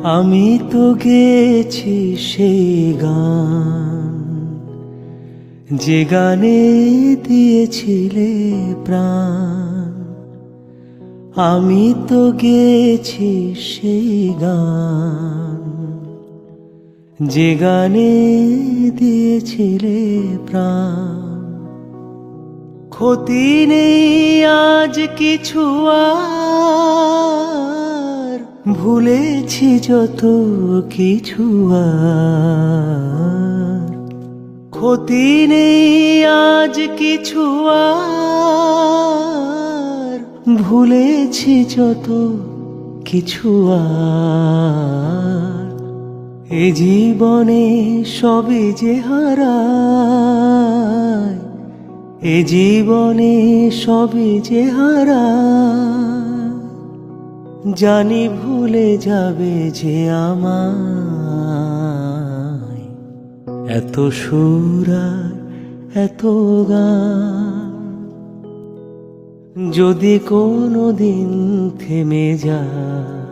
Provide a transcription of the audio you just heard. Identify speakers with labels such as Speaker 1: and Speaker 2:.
Speaker 1: আমি তো গেয়েছি সেই গান, যে গানে দিয়েছিলে প্রাণ। আমি তো গেয়েছি সেই গান, যে গানে দিয়েছিলে প্রাণ। ক্ষতি নেই আজ কিছু আর, ভুলেছি যত কিছু আর। ক্ষতি নেই আজ কিছু আর, ভুলেছি যত কিছু আর। এ জীবনে সবে যে হারায়, এ জীবনে সবে যে হারায়। জানি ভুলে যাবে যে আমায়, এত সুর আর এত গান। যদি কোনো দিন থেমে যায়,